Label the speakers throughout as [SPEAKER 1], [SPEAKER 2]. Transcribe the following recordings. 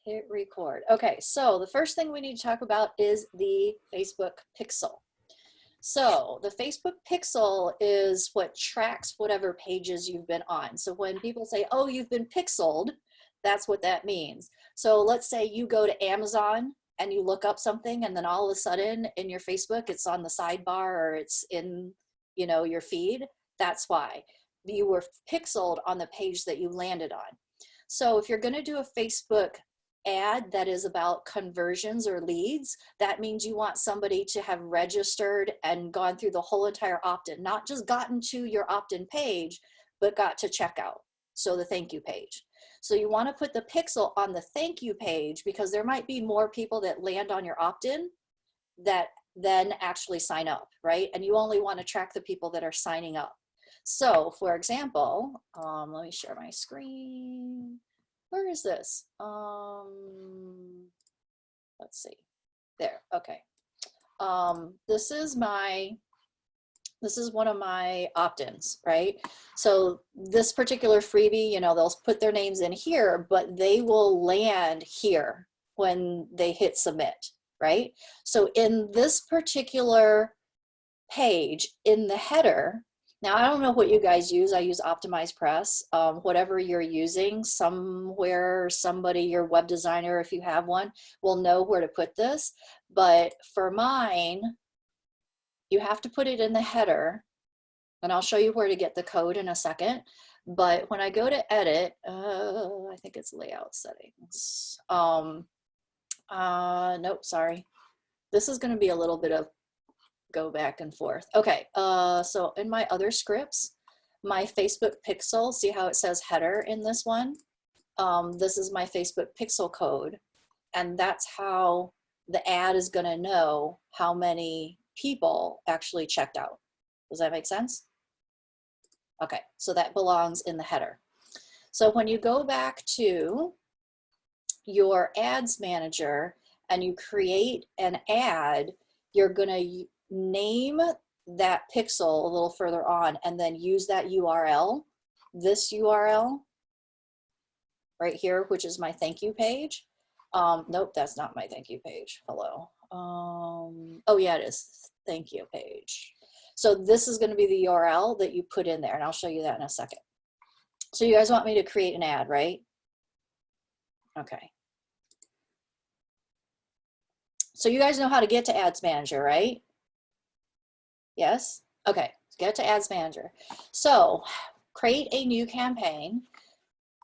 [SPEAKER 1] Hit record. Okay, so the first thing we need to talk about is the Facebook pixel. So the Facebook pixel is what tracks whatever pages you've been on. So when people say, oh, you've been pixeled, that's what that means. So let's say you go to Amazon and you look up something, and then all of a sudden in your Facebook, it's on the sidebar or it's in, you know, your feed. That's why you were pixeled on the page that you landed on. So if you're going to do a Facebook ad that is about conversions or leads, that means you want somebody to have registered and gone through the whole entire opt-in, not just gotten to your opt-in page, but got to checkout. So the thank you page. So you want to put the pixel on the thank you page because there might be more people that land on your opt-in that then actually sign up, right? And you only want to track the people that are signing up. So for example, let me share my screen. Where is this? Let's see. There. Okay. This is one of my opt-ins, right? So this particular freebie, you know, they'll put their names in here, but they will land here when they hit submit, right? So in this particular page, in the header, now I don't know what you guys use. I use Optimize Press. Whatever you're using, somewhere, somebody, your web designer, if you have one, will know where to put this. But for mine, you have to put it in the header, and I'll show you where to get the code in a second. But when I go to edit, I think it's layout settings. Nope, sorry. This is going to be a little bit of go back and forth. Okay, so in my other scripts, my Facebook pixel, see how it says header in this one? This is my Facebook pixel code, and that's how the ad is going to know how many people actually checked out. Does that make sense? Okay, so that belongs in the header. So when you go back to your ads manager and you create an ad, you're going to name that pixel a little further on and then use that URL, this URL right here, which is my thank you page. Nope, that's not my thank you page. Hello. Oh yeah, it is. Thank you page. So this is going to be the URL that you put in there, and I'll show you that in a second. So you guys want me to create an ad, right? Okay. So you guys know how to get to Ads Manager, right? Yes? Okay, get to Ads Manager. So create a new campaign.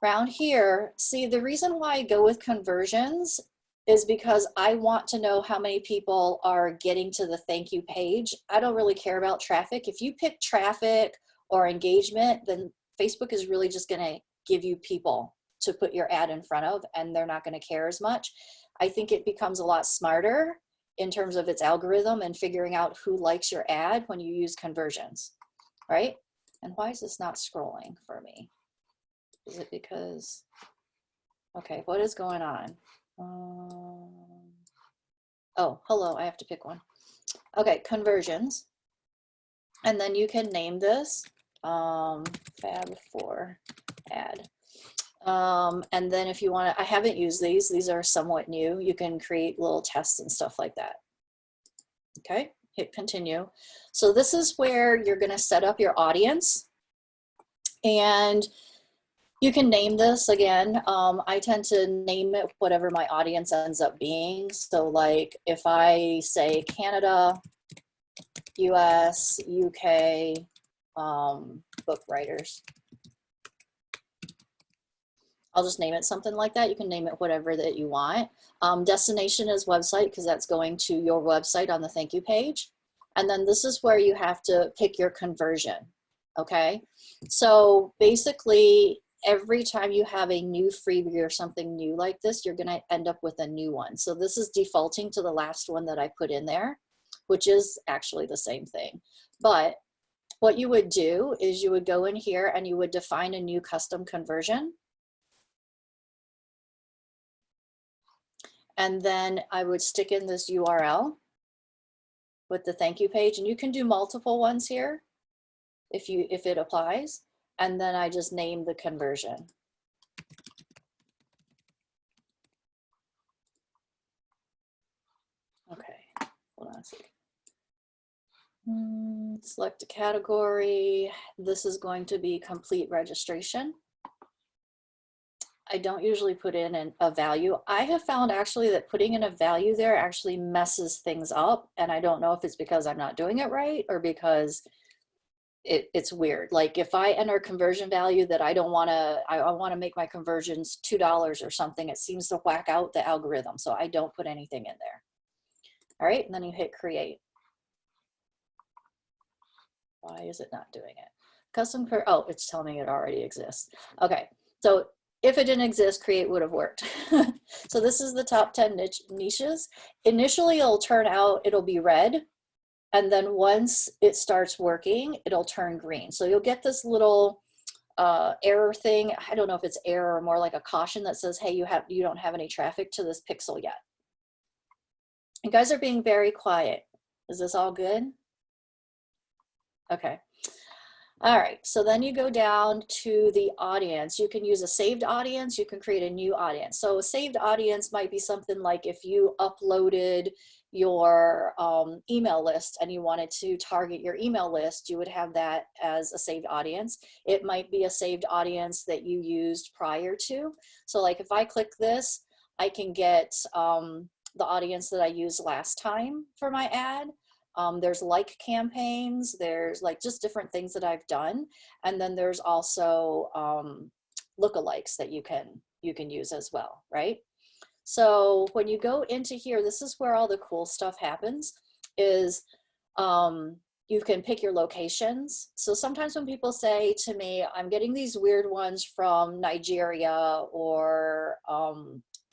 [SPEAKER 1] Around here, see, the reason why I go with conversions is because I want to know how many people are getting to the thank you page. I don't really care about traffic. If you pick traffic or engagement, then Facebook is really just going to give you people to put your ad in front of, and they're not going to care as much. I think it becomes a lot smarter in terms of its algorithm and figuring out who likes your ad when you use conversions, right? And why is this not scrolling for me? Is it because, okay, what is going on? Oh, hello, I have to pick one. Okay, conversions. And then you can name this Fab4 ad. And then if you want to, I haven't used these are somewhat new. You can create little tests and stuff like that. Okay, hit continue. So this is where you're going to set up your audience, and you can name this again. I tend to name it whatever my audience ends up being. So like if I say Canada, US, UK, book writers, I'll just name it something like that. You can name it whatever that you want. Destination is website because that's going to your website on the thank you page. And then this is where you have to pick your conversion, okay? So basically, every time you have a new freebie or something new like this, you're gonna end up with a new one. So this is defaulting to the last one that I put in there, which is actually the same thing. But what you would do is you would go in here and you would define a new custom conversion. And then I would stick in this URL with the thank you page, and you can do multiple ones here if it applies. And then I just name the conversion. Select a category. This is going to be complete registration. I don't usually put in a value. I have found actually that putting in a value there actually messes things up. And I don't know if it's because I'm not doing it right or because it's weird. Like if I enter conversion value that I don't want to, I want to make my conversions $2 or something, it seems to whack out the algorithm. So I don't put anything in there. All right, and then you hit create. Why is it not doing it? Custom, oh, it's telling me it already exists. Okay, so if it didn't exist, create would have worked. So this is the top 10 niches. Initially, it'll turn out, it'll be red. And then once it starts working, it'll turn green. So you'll get this little error thing. I don't know if it's error or more like a caution that says, hey, you don't have any traffic to this pixel yet. You guys are being very quiet. Is this all good? Okay. All right, so then you go down to the audience. You can use a saved audience, you can create a new audience. So a saved audience might be something like if you uploaded your email list and you wanted to target your email list, you would have that as a saved audience. It might be a saved audience that you used prior to. So like if I click this, I can get the audience that I used last time for my ad. There's like campaigns, there's like just different things that I've done. And then there's also lookalikes that you can use as well, right? So when you go into here, this is where all the cool stuff happens, is you can pick your locations. So sometimes when people say to me, I'm getting these weird ones from Nigeria or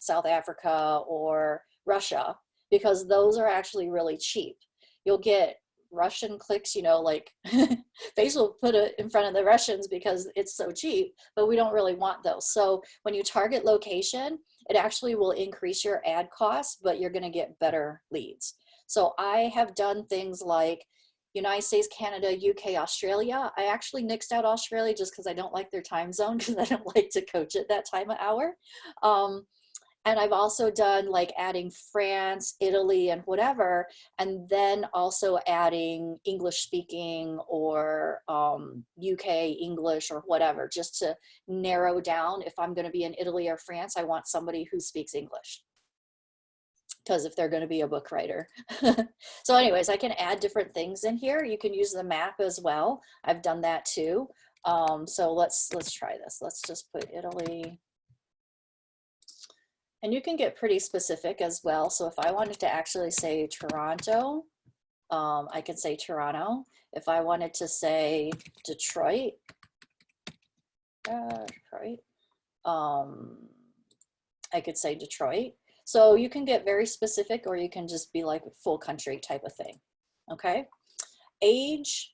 [SPEAKER 1] South Africa or Russia, because those are actually really cheap. You'll get Russian clicks, you know, like Facebook will put it in front of the Russians because it's so cheap, but we don't really want those. So when you target location, it actually will increase your ad costs, but you're going to get better leads. So I have done things like United States, Canada, UK, Australia. I actually nixed out Australia just because I don't like their time zone, because I don't like to coach at that time of hour. And I've also done like adding France, Italy, and whatever, and then also adding English speaking or UK English or whatever, just to narrow down. If I'm going to be in Italy or France, I want somebody who speaks English, because if they're going to be a book writer. So anyways, I can add different things in here. You can use the map as well. I've done that too. So let's try this. Let's just put Italy. And you can get pretty specific as well. So if I wanted to actually say Toronto, I can say Toronto. If I wanted to say Detroit, I could say Detroit. So you can get very specific, or you can just be like full country type of thing. Okay. Age.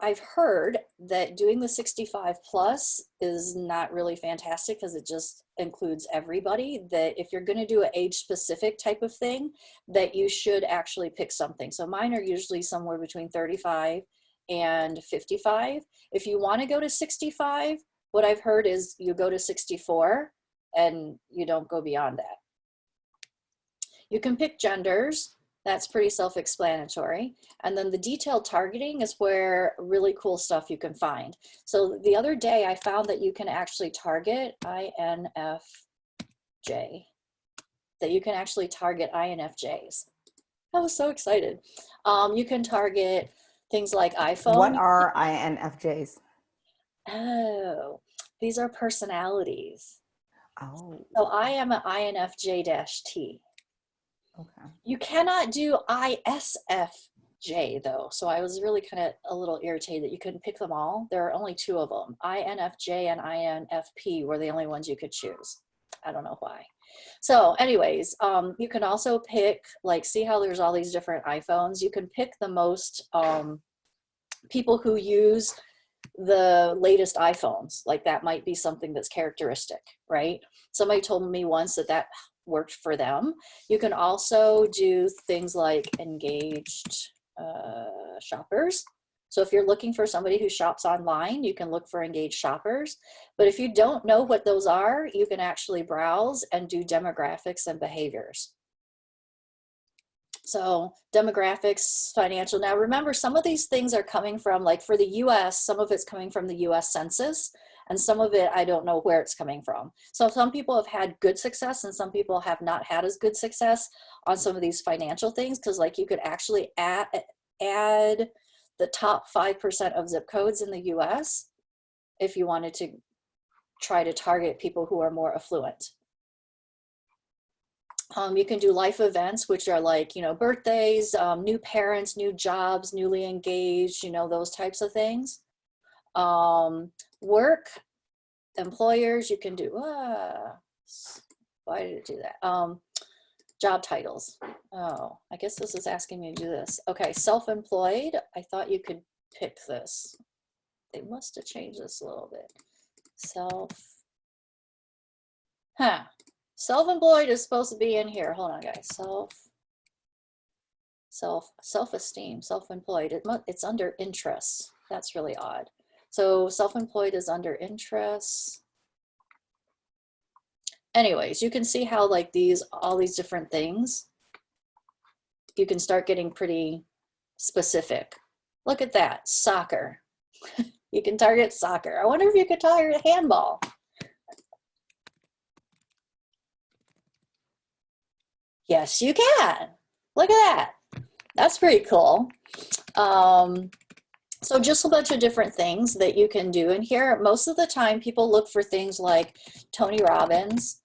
[SPEAKER 1] I've heard that doing the 65 plus is not really fantastic because it just includes everybody, that if you're going to do an age specific type of thing, that you should actually pick something. So mine are usually somewhere between 35 and 55. If you want to go to 65, what I've heard is you go to 64 and you don't go beyond that. You can pick genders. That's pretty self-explanatory. And then the detailed targeting is where really cool stuff you can find. So the other day I found that you can actually target INFJ, that you can actually target INFJs. I was so excited. You can target things like iPhone.
[SPEAKER 2] What are INFJs?
[SPEAKER 1] Oh, these are personalities.
[SPEAKER 2] Oh.
[SPEAKER 1] So I am an INFJ-T.
[SPEAKER 2] Okay.
[SPEAKER 1] You cannot do ISFJ though. So I was really kind of a little irritated that you couldn't pick them all. There are only 2 of them. INFJ and INFP were the only ones you could choose. I don't know why. So anyways, you can also pick, like, see how there's all these different iPhones. You can pick the most people who use the latest iPhones. Like that might be something that's characteristic, right? Somebody told me once that worked for them. You can also do things like engaged shoppers. So if you're looking for somebody who shops online, you can look for engaged shoppers. But if you don't know what those are, you can actually browse and do demographics and behaviors. So demographics, financial. Now remember, some of these things are coming from, like for the US, some of it's coming from the US Census, and some of it, I don't know where it's coming from. So some people have had good success and some people have not had as good success on some of these financial things, because like you could actually add the top 5% of zip codes in the US if you wanted to try to target people who are more affluent. You can do life events, which are like, you know, birthdays, new parents, new jobs, newly engaged, you know, those types of things. Work, employers, you can do, why did it do that? Job titles. Oh, I guess this is asking me to do this. Okay, self-employed. I thought you could pick this. They must have changed this a little bit. Self-employed is supposed to be in here. Hold on, guys. Self-esteem, self-employed. It's under interests. That's really odd. So self-employed is under interests. Anyways, you can see how like all these different things, you can start getting pretty specific. Look at that, soccer. You can target soccer. I wonder if you could target handball. Yes, you can. Look at that. That's pretty cool. So just a bunch of different things that you can do in here. Most of the time, people look for things like Tony Robbins.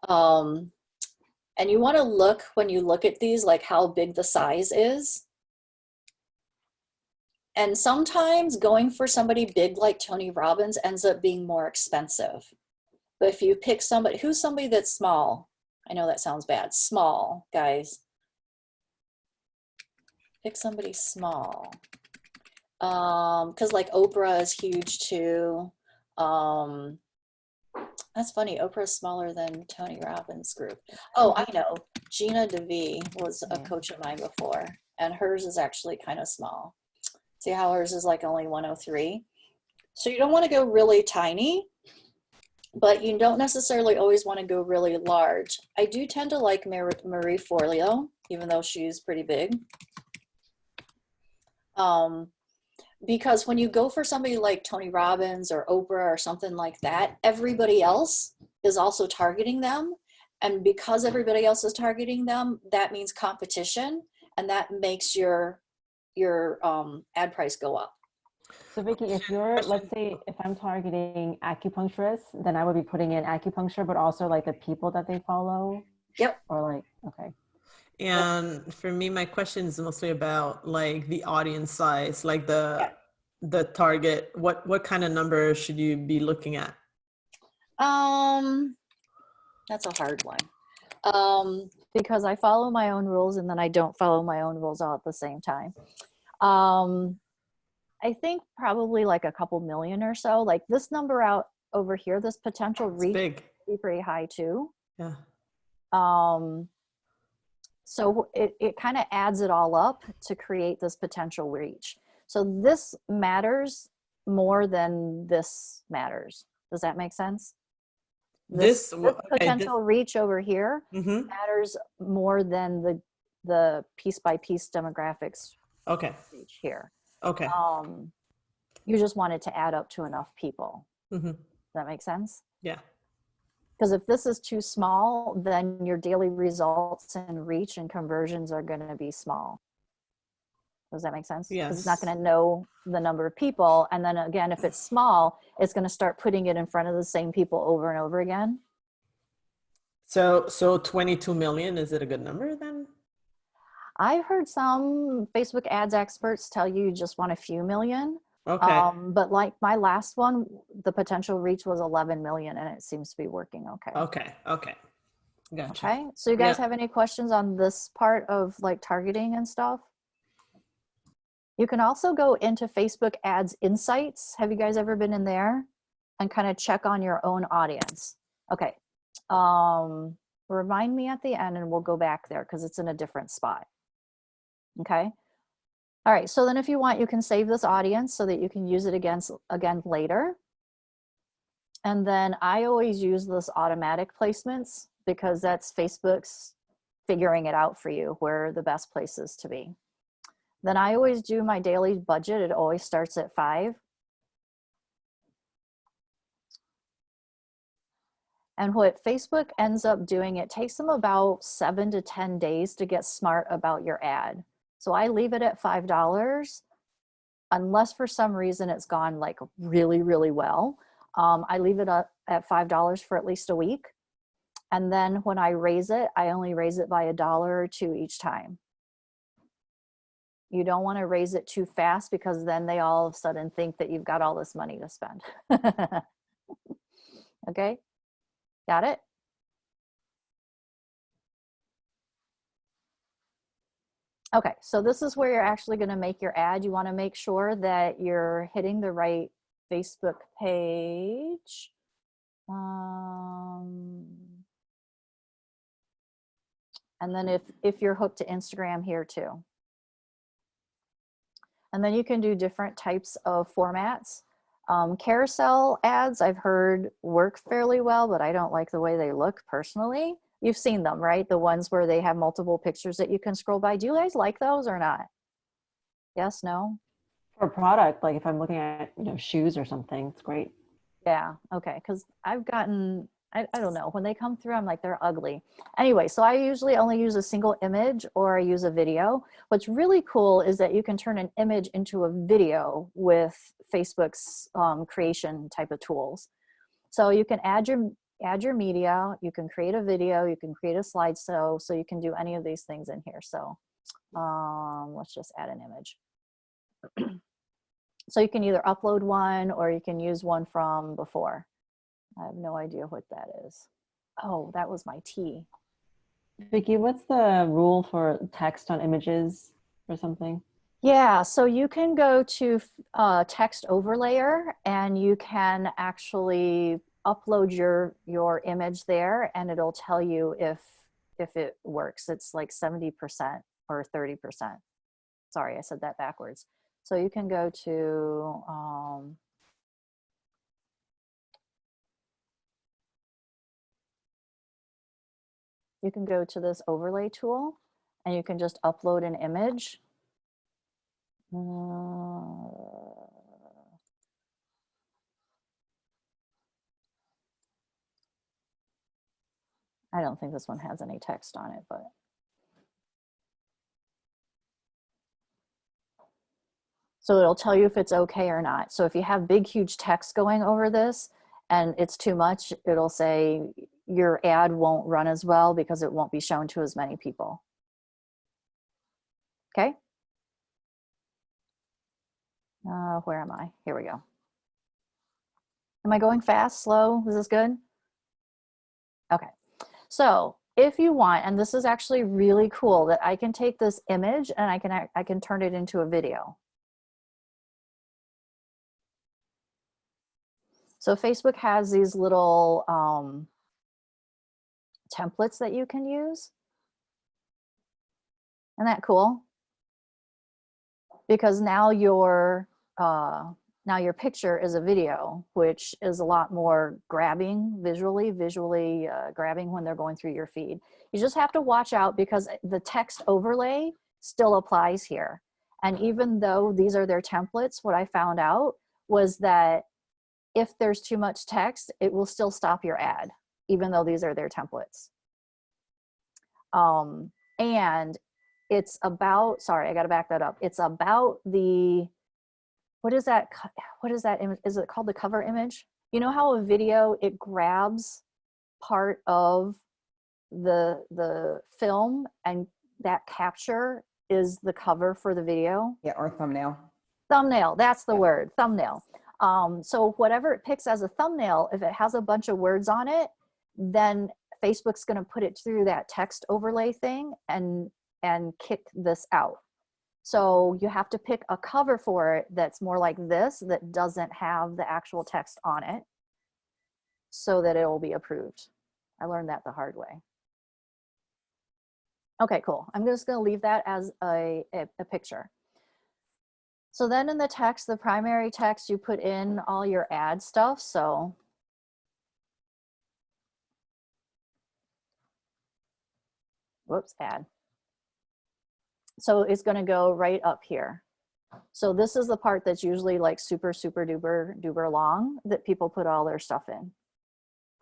[SPEAKER 1] And you want to look, when you look at these, like how big the size is. And sometimes going for somebody big like Tony Robbins ends up being more expensive. But if you pick somebody, who's somebody that's small? I know that sounds bad. Small, guys. Pick somebody small. Because like Oprah is huge too. That's funny. Oprah is smaller than Tony Robbins' group. Oh, I know. Gina DeVee was a coach of mine before, and hers is actually kind of small. See how hers is like only 103? So you don't want to go really tiny, but you don't necessarily always want to go really large. I do tend to like Marie Forleo, even though she's pretty big. Because when you go for somebody like Tony Robbins or Oprah or something like that, everybody else is also targeting them. And because everybody else is targeting them, that means competition, and that makes your ad price go up.
[SPEAKER 2] So Vickie, if you're, let's say, if I'm targeting acupuncturists, then I would be putting in acupuncture, but also like the people that they follow.
[SPEAKER 1] Yep.
[SPEAKER 2] Or like, okay.
[SPEAKER 3] And for me, my question is mostly about like the audience size, like the target. What kind of number should you be looking at?
[SPEAKER 1] That's a hard one. Because I follow my own rules and then I don't follow my own rules all at the same time. I think probably like a couple million or so. Like this number out over here, this potential reach is pretty high too.
[SPEAKER 3] Yeah.
[SPEAKER 1] So it kind of adds it all up to create this potential reach. So this matters more than this matters. Does that make sense? This potential reach over here matters more than the piece by piece demographics reach here.
[SPEAKER 3] Okay.
[SPEAKER 1] You just want it to add up to enough people. Does that make sense?
[SPEAKER 3] Yeah.
[SPEAKER 1] Because if this is too small, then your daily results and reach and conversions are going to be small. Does that make sense?
[SPEAKER 3] Yes.
[SPEAKER 1] Because it's not going to know the number of people. And then again, if it's small, it's going to start putting it in front of the same people over and over again.
[SPEAKER 3] So 22 million, is it a good number then?
[SPEAKER 1] I've heard some Facebook ads experts tell you just want a few million.
[SPEAKER 3] Okay.
[SPEAKER 1] But like my last one, the potential reach was 11 million and it seems to be working okay.
[SPEAKER 3] Okay. Gotcha.
[SPEAKER 1] Okay. So you guys have any questions on this part of like targeting and stuff? You can also go into Facebook Ads Insights. Have you guys ever been in there and kind of check on your own audience? Okay. Remind me at the end and we'll go back there because it's in a different spot. Okay. All right. So then if you want, you can save this audience so that you can use it again later. And then I always use this automatic placements because that's Facebook's figuring it out for you where the best places to be. Then I always do my daily budget. It always starts at 5. And what Facebook ends up doing, it takes them about 7 to 10 days to get smart about your ad. So I leave it at $5, unless for some reason it's gone like really, really well. I leave it up at $5 for at least a week. And then when I raise it, I only raise it by $1 or $2 each time. You don't want to raise it too fast, because then they all of a sudden think that you've got all this money to spend. Okay, got it? Okay, so this is where you're actually going to make your ad. You want to make sure that you're hitting the right Facebook page. And then if you're hooked to Instagram here too. And then you can do different types of formats. Carousel ads I've heard work fairly well, but I don't like the way they look personally. You've seen them, right? The ones where they have multiple pictures that you can scroll by. Do you guys like those or not? Yes, no?
[SPEAKER 2] For a product, like if I'm looking at, shoes or something, it's great.
[SPEAKER 1] Yeah, okay, because I've gotten, I don't know, when they come through, I'm like, they're ugly. Anyway, so I usually only use a single image, or I use a video. What's really cool is that you can turn an image into a video with Facebook's creation type of tools. So you can add your media, you can create a video, you can create a slideshow, so you can do any of these things in here. So let's just add an image. So you can either upload one, or you can use one from before. I have no idea what that is. Oh, that was my T.
[SPEAKER 2] Vicki, what's the rule for text on images or something?
[SPEAKER 1] Yeah, so you can go to text overlayer, and you can actually upload your image there, and it'll tell you if it works. It's like 70% or 30%. Sorry, I said that backwards. So you can go to this overlay tool, and you can just upload an image. I don't think this one has any text on it, but so it'll tell you if it's okay or not. So if you have big, huge text going over this and it's too much, it'll say your ad won't run as well because it won't be shown to as many people. Okay. Where am I? Here we go. Am I going fast, slow? Is this good? Okay. So if you want, and this is actually really cool, that I can take this image and I can turn it into a video. So Facebook has these little templates that you can use. Isn't that cool? Because now your picture is a video, which is a lot more grabbing visually grabbing when they're going through your feed. You just have to watch out, because the text overlay still applies here. And even though these are their templates, what I found out was that if there's too much text, it will still stop your ad, even though these are their templates. And it's about, sorry, I got to back that up. It's about the, what is that image? Is it called the cover image? You know how a video, it grabs part of the film, and that capture is the cover for the video?
[SPEAKER 4] Yeah, or thumbnail.
[SPEAKER 1] Thumbnail, that's the word, thumbnail. So whatever it picks as a thumbnail, if it has a bunch of words on it, then Facebook's going to put it through that text overlay thing and kick this out. So you have to pick a cover for it that's more like this, that doesn't have the actual text on it, so that it will be approved. I learned that the hard way. Okay, cool. I'm just going to leave that as a picture. So then in the text, the primary text, you put in all your ad stuff. So whoops, add. So it's going to go right up here. So this is the part that's usually like super, super duper, duper long that people put all their stuff in.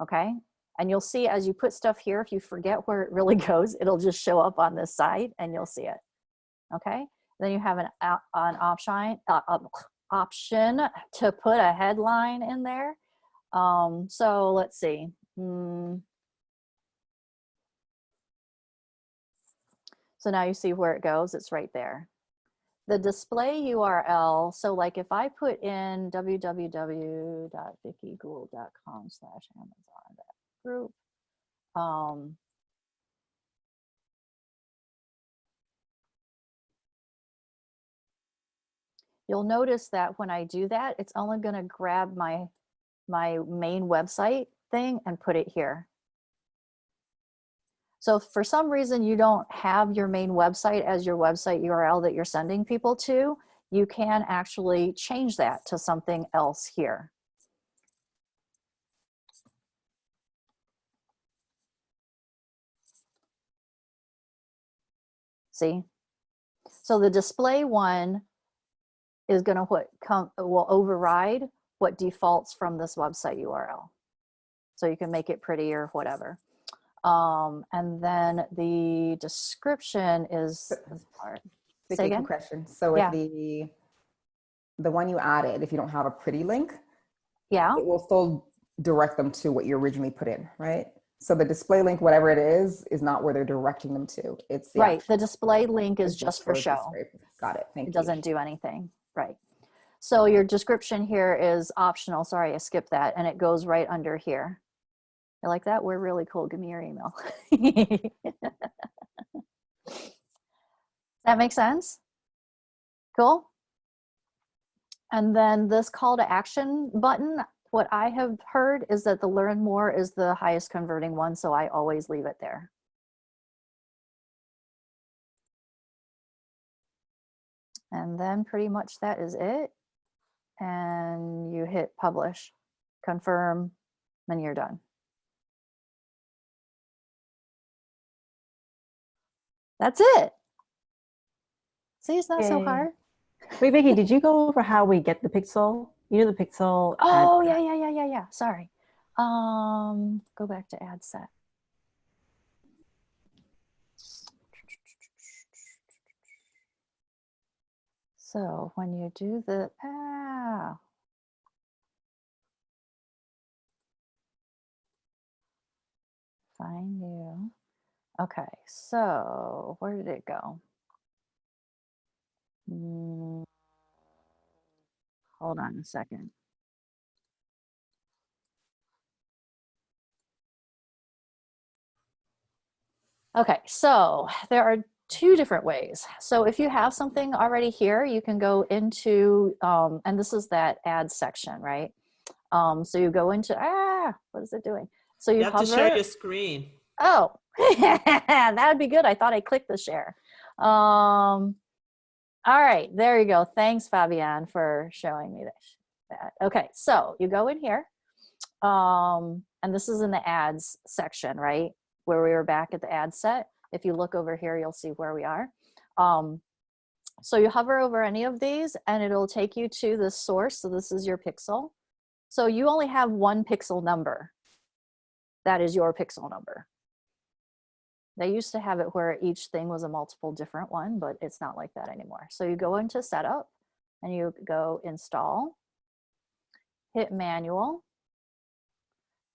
[SPEAKER 1] Okay. And you'll see as you put stuff here, if you forget where it really goes, it'll just show up on this side and you'll see it. Okay. Then you have an option to put a headline in there. So let's see. So now you see where it goes. It's right there. The display URL. So like if I put in www.vickiegould.com/Amazon.group, you'll notice that when I do that, it's only going to grab my main website thing and put it here. So if for some reason you don't have your main website as your website URL that you're sending people to, you can actually change that to something else here. See? So the display one is going to will override what defaults from this website URL. So you can make it pretty or whatever. And then the description is this part. Say again?
[SPEAKER 4] Question. So if the one you added, if you don't have a pretty link, it will still direct them to what you originally put in, right? So the display link, whatever it is not where they're directing them to. It's
[SPEAKER 1] right. The display link is just for show.
[SPEAKER 4] Got it. Thank you.
[SPEAKER 1] It doesn't do anything. Right. So your description here is optional. Sorry, I skipped that. And it goes right under here. You like that? We're really cool. Give me your email. That makes sense? Cool. And then this call to action button, what I have heard is that the learn more is the highest converting one. So I always leave it there. And then pretty much that is it. And you hit publish, confirm, and you're done. That's it. See, it's not so hard.
[SPEAKER 2] Wait, Vickie, did you go over how we get the pixel? You know the pixel?
[SPEAKER 1] Oh, yeah. Sorry. Go back to ad set. So when you do the, find you. Okay, so where did it go? Hold on a second. Okay, so there are two different ways. So if you have something already here, you can go into, and this is that ads section, right? So you go into, what is it doing? So you
[SPEAKER 3] have
[SPEAKER 1] hover.
[SPEAKER 3] To share your screen.
[SPEAKER 1] Oh, that would be good. I thought I clicked the share. All right, there you go. Thanks, Fabienne, for showing me that. Okay, so you go in here, and this is in the ads section, right? Where we were back at the ad set. If you look over here, you'll see where we are. So you hover over any of these and it'll take you to the source. So this is your pixel. So you only have one pixel number. That is your pixel number. They used to have it where each thing was a multiple different one, but it's not like that anymore. So you go into setup and you go install, hit manual,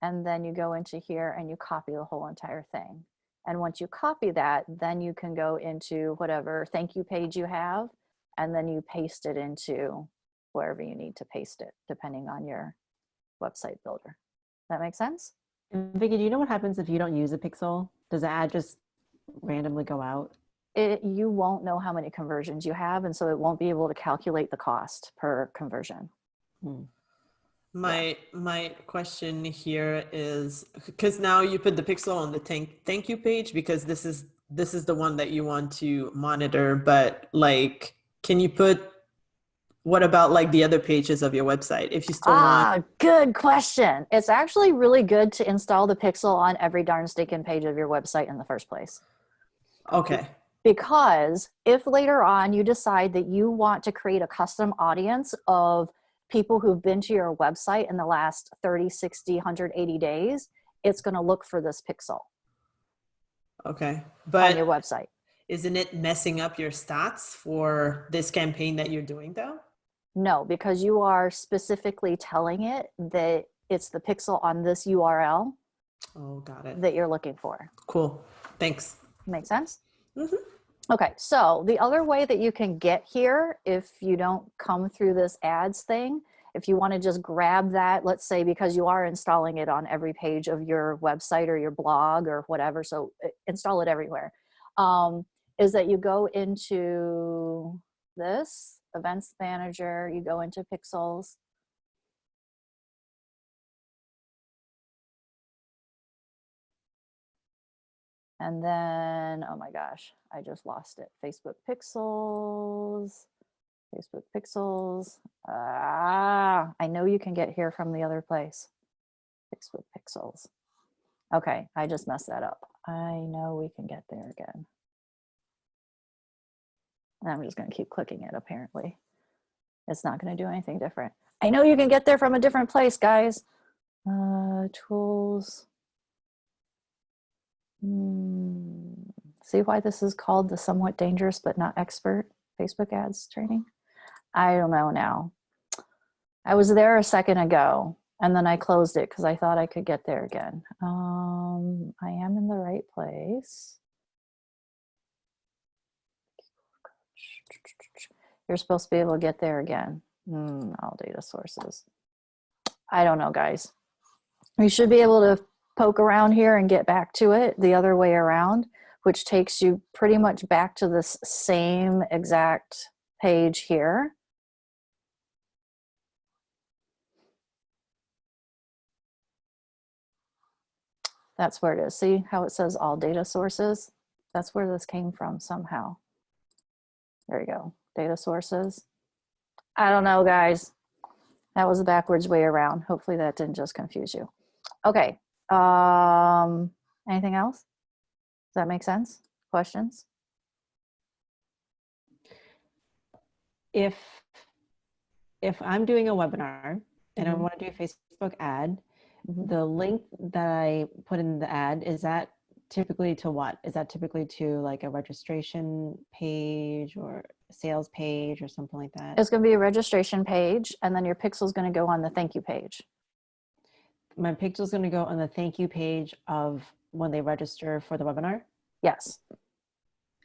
[SPEAKER 1] and then you go into here and you copy the whole entire thing. And once you copy that, then you can go into whatever thank you page you have, and then you paste it into wherever you need to paste it, depending on your website builder. That make sense?
[SPEAKER 2] And Vickie, do you know what happens if you don't use a pixel? Does the ad just randomly go out?
[SPEAKER 1] You won't know how many conversions you have, and so it won't be able to calculate the cost per conversion.
[SPEAKER 3] My question here is, because now you put the pixel on the thank you page because this is the one that you want to monitor, but like, can you put, what about like the other pages of your website if you still want?
[SPEAKER 1] Good question. It's actually really good to install the pixel on every darn stinking page of your website in the first place.
[SPEAKER 3] Okay.
[SPEAKER 1] Because if later on you decide that you want to create a custom audience of people who've been to your website in the last 30, 60, 180 days, it's going to look for this pixel
[SPEAKER 3] Okay.
[SPEAKER 1] on your
[SPEAKER 3] But
[SPEAKER 1] website.
[SPEAKER 3] isn't it messing up your stats for this campaign that you're doing though?
[SPEAKER 1] No, because you are specifically telling it that it's the pixel on this URL
[SPEAKER 3] Oh, got it.
[SPEAKER 1] that you're looking for.
[SPEAKER 3] Cool. Thanks.
[SPEAKER 1] Make sense?
[SPEAKER 3] Mm-hmm.
[SPEAKER 1] Okay, so the other way that you can get here, if you don't come through this ads thing, if you want to just grab that, let's say because you are installing it on every page of your website or your blog or whatever, so install it everywhere, is that you go into this events manager, you go into pixels, and then, oh my gosh, I just lost it. Facebook pixels. Facebook pixels. I know you can get here from the other place. Facebook pixels. Okay, I just messed that up. I know we can get there again. And I'm just going to keep clicking it, apparently. It's not going to do anything different. I know you can get there from a different place, guys. Tools. See why this is called the somewhat dangerous but not expert Facebook ads training? I don't know now. I was there a second ago and then I closed it because I thought I could get there again. I am in the right place. You're supposed to be able to get there again. All data sources. I don't know, guys. You should be able to poke around here and get back to it the other way around, which takes you pretty much back to this same exact page here. That's where it is. See how it says all data sources? That's where this came from somehow. There you go, data sources. I don't know, guys. That was the backwards way around. Hopefully that didn't just confuse you. Okay, anything else? Does that make sense? Questions?
[SPEAKER 2] If I'm doing a webinar and I want to do a Facebook ad, the link that I put in the ad, is that typically to what? Is that typically to like a registration page or a sales page or something like that?
[SPEAKER 1] It's going to be a registration page, and then your pixel is going to go on the thank you page.
[SPEAKER 2] My pixel is going to go on the thank you page of when they register for the webinar?
[SPEAKER 1] Yes.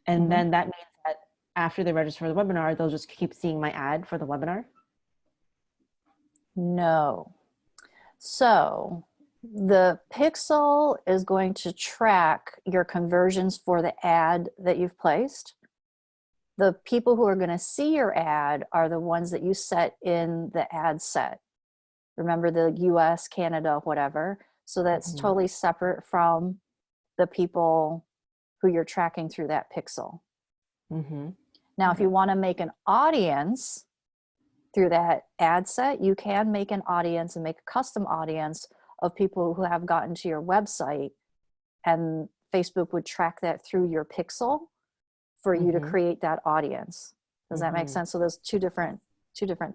[SPEAKER 2] And then that means that after they register for the webinar, they'll just keep seeing my ad for the webinar?
[SPEAKER 1] No. So the pixel is going to track your conversions for the ad that you've placed. The people who are going to see your ad are the ones that you set in the ad set. Remember the US, Canada, whatever. So that's totally separate from the people who you're tracking through that pixel. Now, if you want to make an audience through that ad set, you can make an audience and make a custom audience of people who have gotten to your website, and Facebook would track that through your pixel for you to create that audience. Does that make sense? So there's two different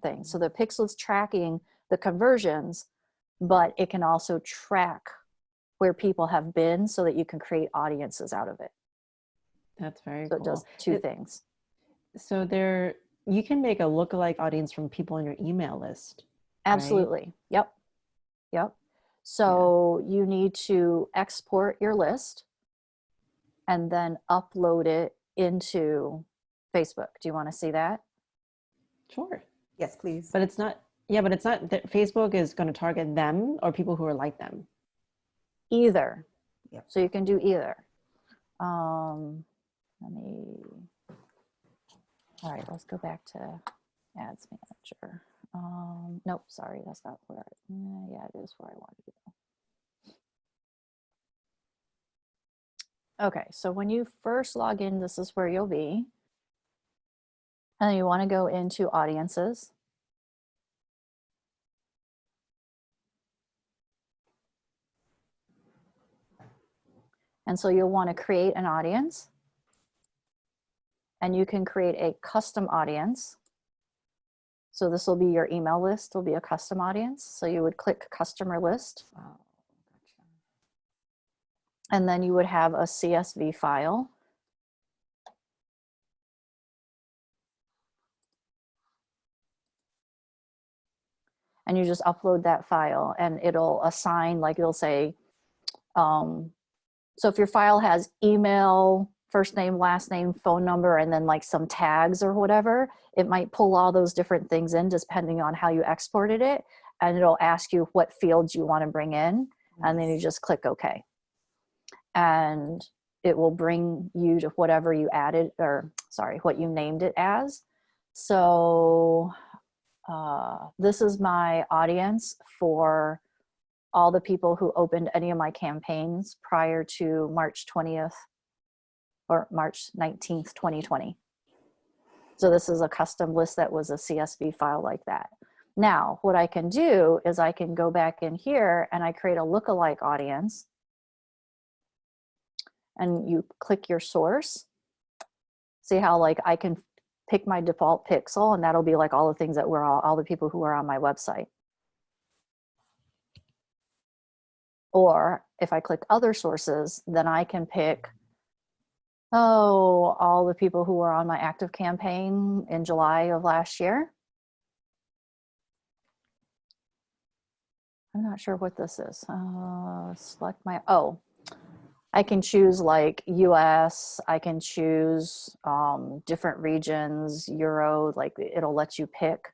[SPEAKER 1] things. So the pixel is tracking the conversions, but it can also track where people have been so that you can create audiences out of it.
[SPEAKER 2] That's very
[SPEAKER 1] cool. So it does two things.
[SPEAKER 2] So you can make a lookalike audience from people on your email list.
[SPEAKER 1] Absolutely. Right? Yep. So you need to export your list and then upload it into Facebook. Do you want to see that?
[SPEAKER 2] Sure.
[SPEAKER 4] Yes, please.
[SPEAKER 2] But it's not that Facebook is going to target them or people who are like them.
[SPEAKER 1] Either.
[SPEAKER 4] Yep.
[SPEAKER 1] So you can do either. All right, let's go back to Ads Manager. Nope, sorry, that's not where yeah, it is where I wanted to go. Okay, so when you first log in, this is where you'll be. And then you want to go into audiences. And so you'll want to create an audience. and you can create a custom audience. So this will be your email list, will be a custom audience. So you would click customer list.
[SPEAKER 4] Oh, gotcha.
[SPEAKER 1] And then you would have a CSV file. And you just upload that file and it'll assign, like it'll say, so if your file has email, first name, last name, phone number, and then like some tags or whatever, it might pull all those different things in depending on how you exported it. And it'll ask you what fields you want to bring in. And then you just click OK. And it will bring you to whatever you added, or sorry, what you named it as. So this is my audience for all the people who opened any of my campaigns prior to March 20th or March 19th, 2020. So this is a custom list that was a CSV file like that. Now, what I can do is I can go back in here and I create a lookalike audience. And you click your source. See how like I can pick my default pixel, and that'll be like all the things that were all the people who are on my website. Or if I click other sources, then I can pick, oh, all the people who were on my active campaign in July of last year. I'm not sure what this is. Select my, oh, I can choose like US, I can choose different regions, Euro, like it'll let you pick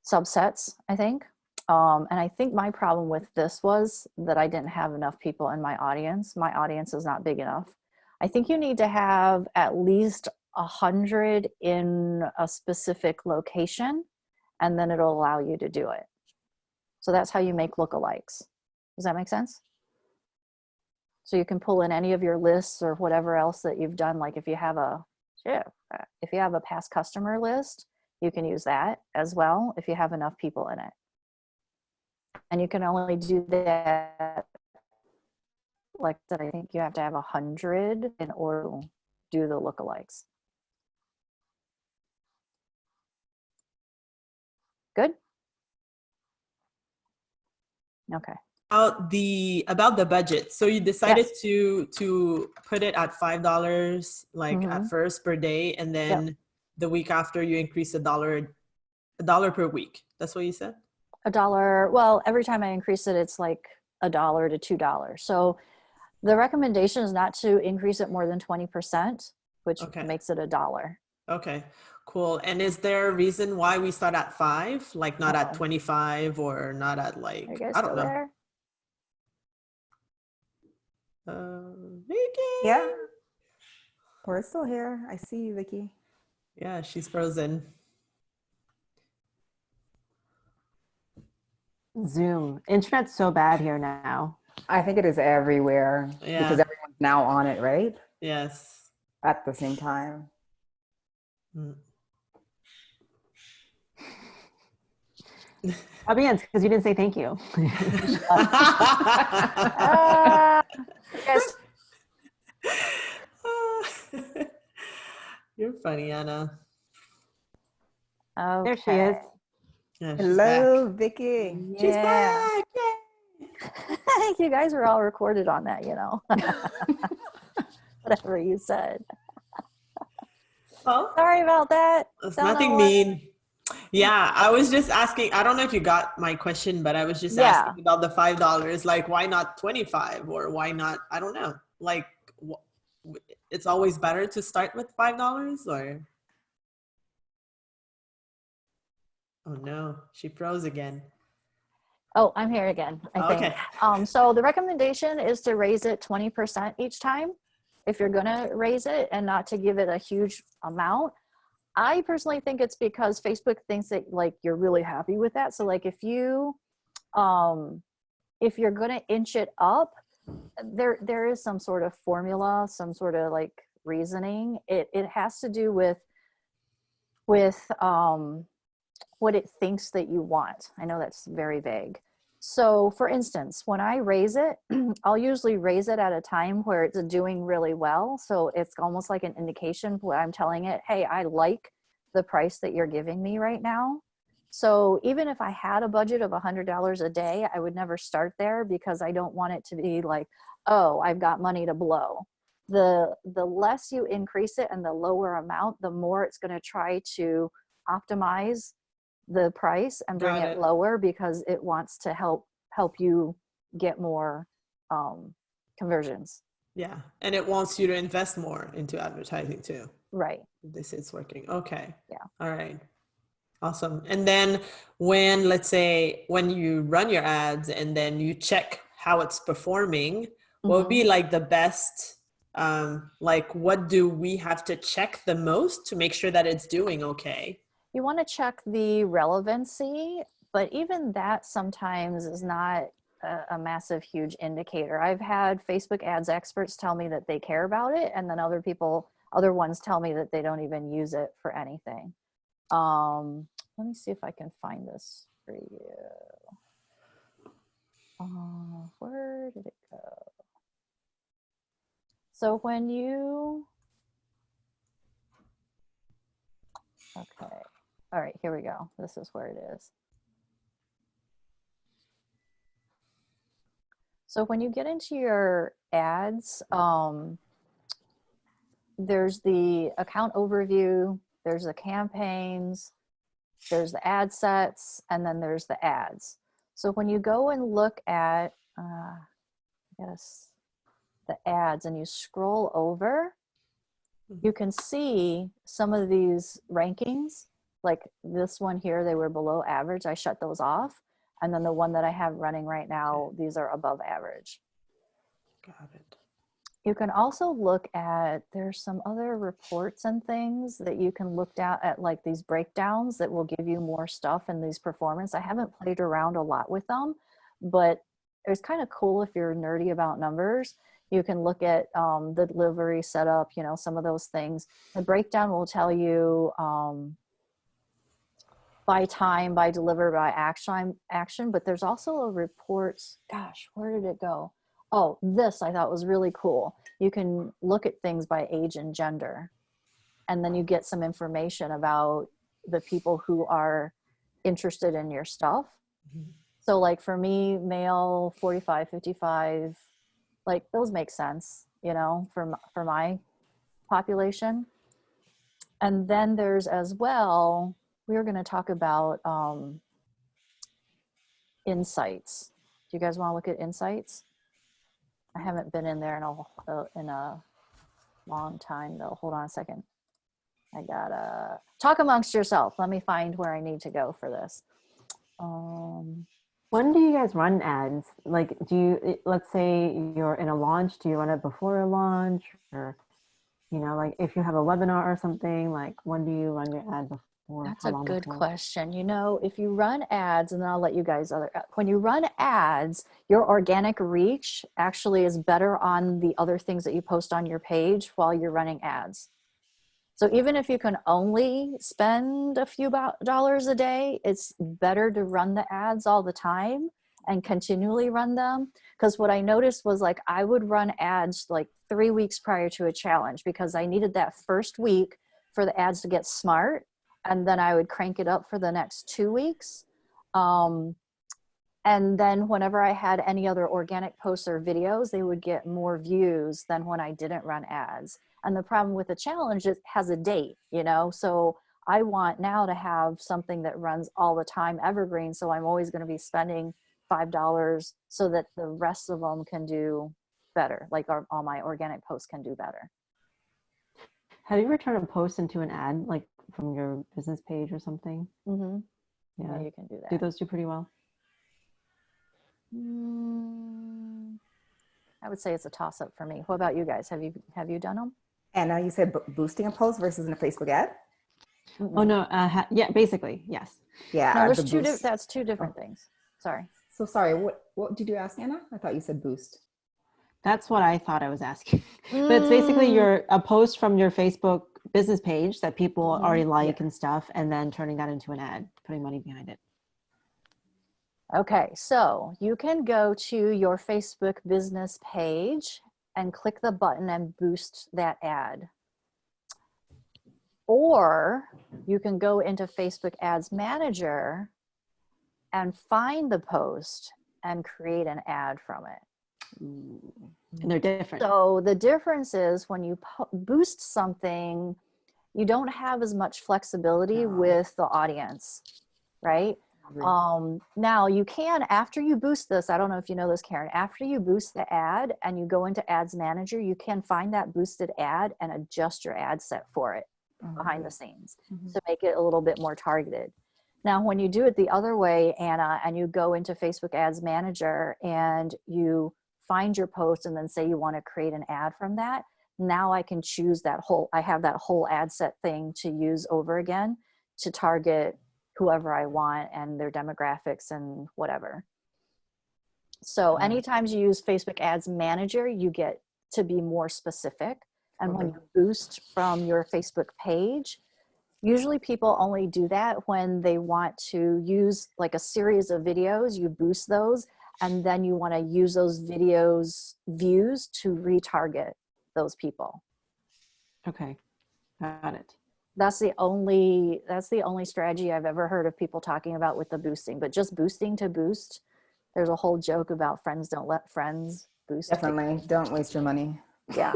[SPEAKER 1] subsets, I think. And I think my problem with this was that I didn't have enough people in my audience. My audience is not big enough. I think you need to have at least 100 in a specific location, and then it'll allow you to do it. So that's how you make lookalikes. Does that make sense? So you can pull in any of your lists or whatever else that you've done. Like if you have a past customer list, you can use that as well if you have enough people in it. And you can only do that, like that, I think you have to have 100 in order to do the lookalikes. Good? Okay.
[SPEAKER 3] About the budget. So you decided
[SPEAKER 1] Yes.
[SPEAKER 3] to put it at $5 like at first per day, and then the week after you increase a dollar per week. That's what you said?
[SPEAKER 1] $1. Well, every time I increase it, it's like $1 to $2. So the recommendation is not to increase it more than 20%, which makes it $1.
[SPEAKER 3] Okay, cool. And is there a reason why we start at 5, like not at 25 or not at like, I don't know.
[SPEAKER 1] There?
[SPEAKER 3] Vickie.
[SPEAKER 4] Yeah, we're still here. I see you, Vickie.
[SPEAKER 3] Yeah, she's frozen.
[SPEAKER 2] Zoom. Internet's so bad here now.
[SPEAKER 4] I think it is everywhere because everyone's now on it, right?
[SPEAKER 3] Yes.
[SPEAKER 4] At the same time.
[SPEAKER 2] Fabienne, because you didn't say thank you.
[SPEAKER 1] Yes.
[SPEAKER 3] You're funny, Anna.
[SPEAKER 1] Okay.
[SPEAKER 2] There she is.
[SPEAKER 3] Yeah,
[SPEAKER 4] hello, Vickie.
[SPEAKER 1] Yeah.
[SPEAKER 3] She's back.
[SPEAKER 1] You guys were all recorded on that, you know. Whatever you said.
[SPEAKER 3] Well,
[SPEAKER 1] sorry about that.
[SPEAKER 3] It's nothing mean. Yeah, I was just asking. I don't know if you got my question, but I was just asking about the $5. Like, why not 25, or why not? I don't know. Like, it's always better to start with $5, or? Oh no, she froze again.
[SPEAKER 1] Oh, I'm here again, I think.
[SPEAKER 3] Okay.
[SPEAKER 1] So the recommendation is to raise it 20% each time if you're gonna raise it, and not to give it a huge amount. I personally think it's because Facebook thinks that like you're really happy with that. So like if you're gonna inch it up, there is some sort of formula, some sort of like reasoning. It has to do with what it thinks that you want. I know that's very vague.
[SPEAKER 5] So for instance, when I raise it, I'll usually raise it at a time where it's doing really well. So it's almost like an indication where I'm telling it, hey, I like the price that you're giving me right now. So even if I had a budget of $100 a day, I would never start there because I don't want it to be like, oh, I've got money to blow. The less you increase it and the lower amount, the more it's going to try to optimize the price and bring it lower because it wants to help you get more conversions.
[SPEAKER 3] Yeah, and it wants you to invest more into advertising too.
[SPEAKER 5] Right.
[SPEAKER 3] They say it's working. Okay.
[SPEAKER 5] Yeah.
[SPEAKER 3] All right. Awesome. And then when, let's say, when you run your ads and then you check how it's performing, what would be like the best, like what do we have to check the most to make sure that it's doing okay?
[SPEAKER 5] You want to check the relevancy, but even that sometimes is not a massive, huge indicator. I've had Facebook ads experts tell me that they care about it, and then other ones tell me that they don't even use it for anything. Let me see if I can find this for you. Where did it go? So when you, okay. All right, here we go. This is where it is. So when you get into your ads, there's the account overview, there's the campaigns, there's the ad sets, and then there's the ads. So when you go and look at the ads and you scroll over, you can see some of these rankings. Like this one here, they were below average. I shut those off. And then the one that I have running right now, these are above average.
[SPEAKER 3] Got it.
[SPEAKER 5] You can also look at, there's some other reports and things that you can look at like these breakdowns that will give you more stuff in these performance. I haven't played around a lot with them, but it's kind of cool if you're nerdy about numbers. You can look at the delivery setup, you know, some of those things. The breakdown will tell you by time, by deliver, by action, but there's also a report. Gosh, where did it go? Oh, this I thought was really cool. You can look at things by age and gender, and then you get some information about the people who are interested in your stuff. Mm-hmm. So like for me, male, 45, 55, like those make sense, you know, for my population. And then there's as well, we are going to talk about insights. Do you guys want to look at insights? I haven't been in there in a long time though. Hold on a second. I gotta talk amongst yourself. Let me find where I need to go for this.
[SPEAKER 2] When do you guys run ads? Like, let's say you're in a launch, do you run it before a launch? Or, you know, like if you have a webinar or something, like when do you run your ad before?
[SPEAKER 5] That's a good question. You know, if you run ads, and then I'll let you guys when you run ads, your organic reach actually is better on the other things that you post on your page while you're running ads. So even if you can only spend a few dollars a day, it's better to run the ads all the time and continually run them. Because what I noticed was like I would run ads like 3 weeks prior to a challenge because I needed that first week for the ads to get smart. And then I would crank it up for the next 2 weeks. And then whenever I had any other organic posts or videos, they would get more views than when I didn't run ads. And the problem with the challenge is it has a date, you know? So I want now to have something that runs all the time, evergreen. So I'm always going to be spending $5 so that the rest of them can do better. Like all my organic posts can do better.
[SPEAKER 2] Have you ever turned a post into an ad, like from your business page or something?
[SPEAKER 5] Mm-hmm. Yeah, you can do that.
[SPEAKER 2] Do those do pretty well?
[SPEAKER 5] I would say it's a toss-up for me. What about you guys? Have you done them?
[SPEAKER 4] And now you said boosting a post versus in a Facebook ad?
[SPEAKER 2] Mm-hmm. Oh no, yeah, basically, yes.
[SPEAKER 4] Yeah.
[SPEAKER 5] No, that's two different things. Sorry.
[SPEAKER 4] So sorry, what did you ask, Anna? I thought you said boost.
[SPEAKER 2] That's what I thought I was asking. But it's basically a post from your Facebook business page that people already like and stuff, and then turning that into an ad, putting money behind it.
[SPEAKER 5] Okay, so you can go to your Facebook business page and click the button and boost that ad. Or you can go into Facebook Ads Manager and find the post and create an ad from it.
[SPEAKER 2] And they're different.
[SPEAKER 5] So the difference is when you boost something, you don't have as much flexibility with the audience, right? Now you can, after you boost this, I don't know if you know this, Karen, after you boost the ad and you go into Ads Manager, you can find that boosted ad and adjust your ad set for it behind the scenes to make it a little bit more targeted. Now, when you do it the other way, Anna, and you go into Facebook Ads Manager and you find your post and then say you want to create an ad from that, now I can choose that whole, I have that whole ad set thing to use over again to target whoever I want and their demographics and whatever. So anytime you use Facebook Ads Manager, you get to be more specific. And when you boost from your Facebook page, usually people only do that when they want to use like a series of videos, you boost those, and then you want to use those videos views to retarget those people.
[SPEAKER 2] Okay, got it.
[SPEAKER 5] That's the only strategy I've ever heard of people talking about with the boosting, but just boosting to boost. There's a whole joke about friends don't let friends boost.
[SPEAKER 4] Definitely don't waste your money.
[SPEAKER 5] Yeah.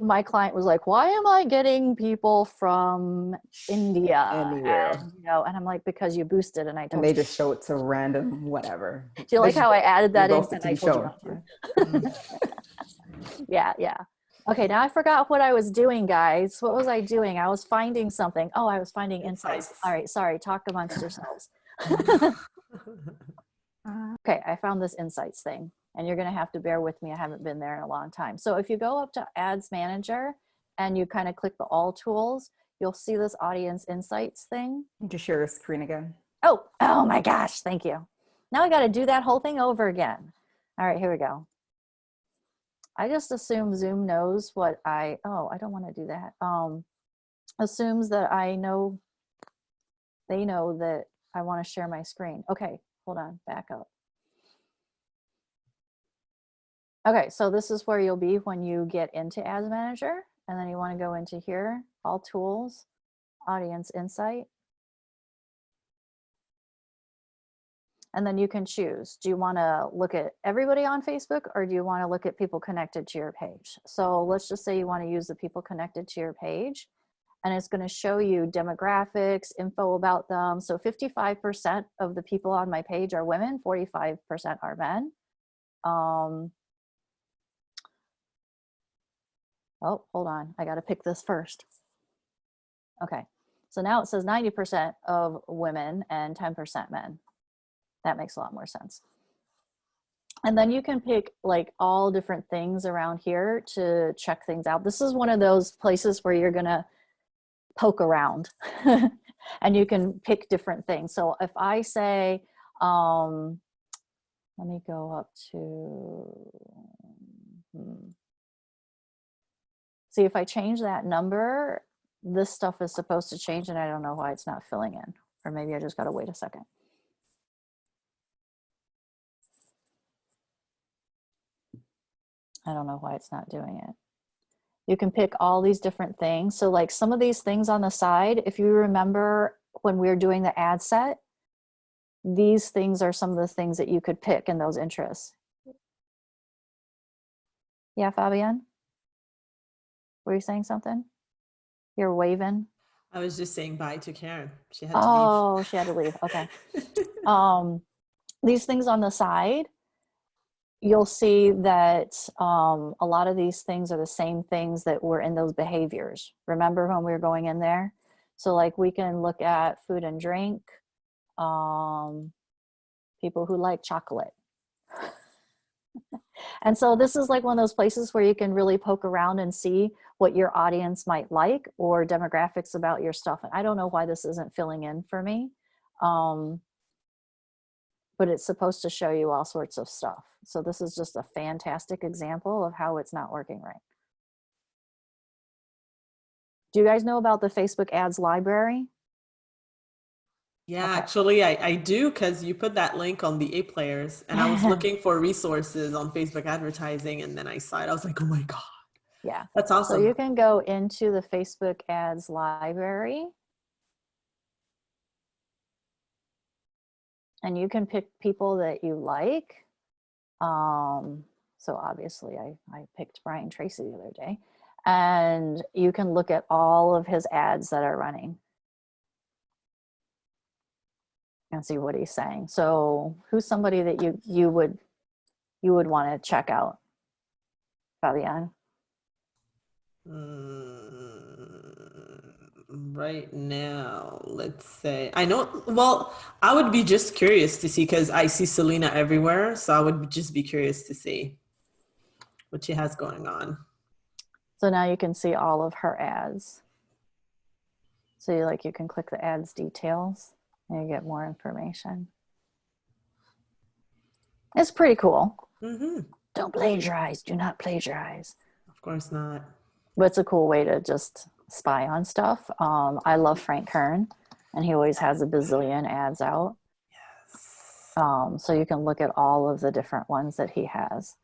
[SPEAKER 5] My client was like, why am I getting people from India?
[SPEAKER 4] Anywhere.
[SPEAKER 5] And, and I'm like, because you boosted and I told
[SPEAKER 4] And
[SPEAKER 5] you.
[SPEAKER 4] they just show it to random whatever.
[SPEAKER 5] Do you like how I added that in? And I told you
[SPEAKER 4] show.
[SPEAKER 5] Yeah. Okay, now I forgot what I was doing, guys. What was I doing? I was finding something. Oh, I was finding insights. All right, sorry. Talk amongst yourselves. Okay, I found this insights thing, and you're going to have to bear with me. I haven't been there in a long time. So if you go up to Ads Manager and you kind of click the All Tools, you'll see this Audience Insights thing.
[SPEAKER 4] Just share your screen again.
[SPEAKER 5] Oh my gosh, thank you. Now I got to do that whole thing over again. All right, here we go. I just assume Zoom knows what I don't want to do that. Assumes that I know, they know that I want to share my screen. Okay, hold on, back up. Okay, so this is where you'll be when you get into Ads Manager, and then you want to go into here, All Tools, Audience Insight. And then you can choose, do you want to look at everybody on Facebook or do you want to look at people connected to your page? So let's just say you want to use the people connected to your page, and it's going to show you demographics, info about them. So 55% of the people on my page are women, 45% are men. Oh, hold on. I got to pick this first. Okay. So now it says 90% of women and 10% men. That makes a lot more sense. And then you can pick like all different things around here to check things out. This is one of those places where you're going to poke around and you can pick different things. So if I say, let me go up to, see if I change that number, this stuff is supposed to change and I don't know why it's not filling in, or maybe I just got to wait a second. I don't know why it's not doing it. You can pick all these different things. So like some of these things on the side, if you remember when we were doing the ad set, these things are some of the things that you could pick in those interests. Yeah, Fabienne? Were you saying something? You're waving?
[SPEAKER 3] I was just saying bye to Karen. She had to leave.
[SPEAKER 5] Oh, she had to leave. Okay. These things on the side, you'll see that a lot of these things are the same things that were in those behaviors. Remember when we were going in there? So like we can look at food and drink, people who like chocolate. And so this is like one of those places where you can really poke around and see what your audience might like or demographics about your stuff. And I don't know why this isn't filling in for me. But it's supposed to show you all sorts of stuff. So this is just a fantastic example of how it's not working right. Do you guys know about the Facebook ads library?
[SPEAKER 3] Yeah,
[SPEAKER 5] Okay.
[SPEAKER 3] actually, I do, because you put that link on the A players, and I was looking for resources on Facebook advertising, and then I saw it. I was like, oh my God,
[SPEAKER 5] Yeah.
[SPEAKER 3] that's
[SPEAKER 5] So
[SPEAKER 3] awesome.
[SPEAKER 5] you can go into the Facebook ads library and you can pick people that you like. So obviously I picked Brian Tracy the other day, and you can look at all of his ads that are running and see what he's saying. So who's somebody that you would want to check out, Fabian?
[SPEAKER 3] Right now, let's say, I know, well, I would be just curious to see, because I see Selena everywhere. So I would just be curious to see what she has going on.
[SPEAKER 5] So now you can see all of her ads. So you can click the ads details and you get more information. It's pretty cool.
[SPEAKER 3] Mm-hmm.
[SPEAKER 5] Don't plagiarize. Do not plagiarize.
[SPEAKER 3] Of course not.
[SPEAKER 5] But it's a cool way to just spy on stuff. I love Frank Kern, and he always has a bazillion ads out.
[SPEAKER 3] Yes.
[SPEAKER 5] So you can look at all of the different ones that he has.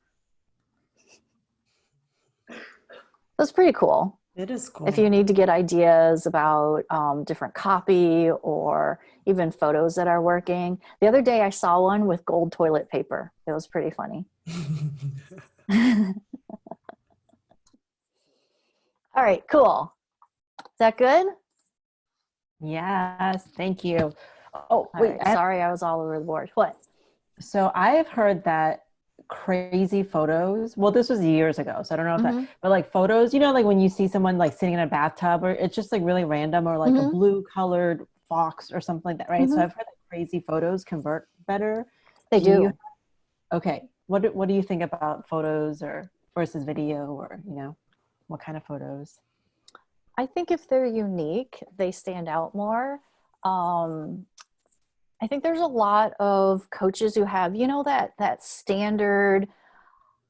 [SPEAKER 5] That's pretty cool.
[SPEAKER 3] It is cool.
[SPEAKER 5] If you need to get ideas about different copy or even photos that are working. The other day I saw one with gold toilet paper. It was pretty funny. All right, cool. Is that good?
[SPEAKER 2] Yes, thank you. Oh,
[SPEAKER 5] All
[SPEAKER 2] wait.
[SPEAKER 5] right, sorry, I was all over the board. What?
[SPEAKER 2] So I have heard that crazy photos, well, this was years ago, so I don't know if that, but like photos, like when you see someone like sitting in a bathtub, or it's just like really random, or like a blue colored fox or something like that, right? So I've heard that crazy photos convert better.
[SPEAKER 5] They do.
[SPEAKER 2] Okay. What do you think about photos or versus video, or, what kind of photos?
[SPEAKER 5] I think if they're unique, they stand out more. I think there's a lot of coaches who have, that standard,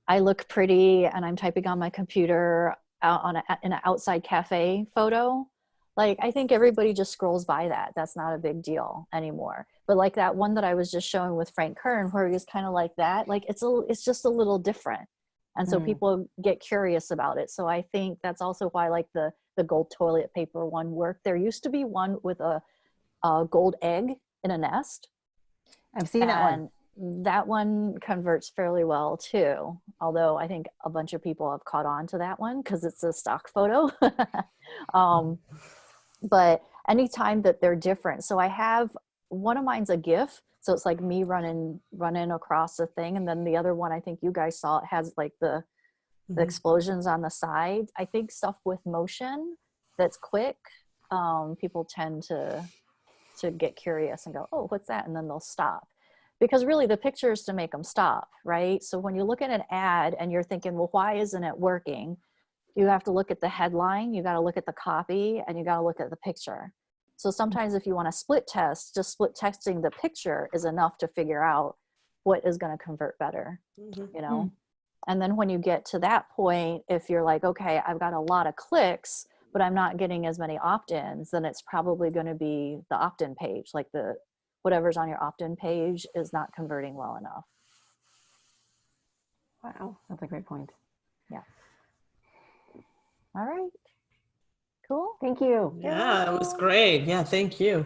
[SPEAKER 5] I look pretty and I'm typing on my computer out in an outside cafe photo. Like, I think everybody just scrolls by that. That's not a big deal anymore. But like that one that I was just showing with Frank Kern, where he was kind of like that, like it's just a little different. And so people get curious about it. So I think that's also why like the gold toilet paper one worked. There used to be one with a gold egg in a nest.
[SPEAKER 2] I've seen that one.
[SPEAKER 5] That one converts fairly well too. Although I think a bunch of people have caught on to that one because it's a stock photo. But anytime that they're different. So I have, one of mine's a GIF. So it's like me running across the thing. And then the other one, I think you guys saw, it has like the explosions on the side. I think stuff with motion that's quick, people tend to get curious and go, oh, what's that? And then they'll stop. Because really the picture is to make them stop, right? So when you look at an ad and you're thinking, well, why isn't it working? You have to look at the headline, you got to look at the copy, and you got to look at the picture. So sometimes if you want to split test, just split testing the picture is enough to figure out what is going to convert better, And then when you get to that point, if you're like, okay, I've got a lot of clicks, but I'm not getting as many opt-ins, then it's probably going to be the opt-in page. Like whatever's on your opt-in page is not converting well enough.
[SPEAKER 2] Wow, that's a great point.
[SPEAKER 5] Yeah. All right. Cool.
[SPEAKER 2] Thank you.
[SPEAKER 3] Yeah, it was great. Yeah, thank you.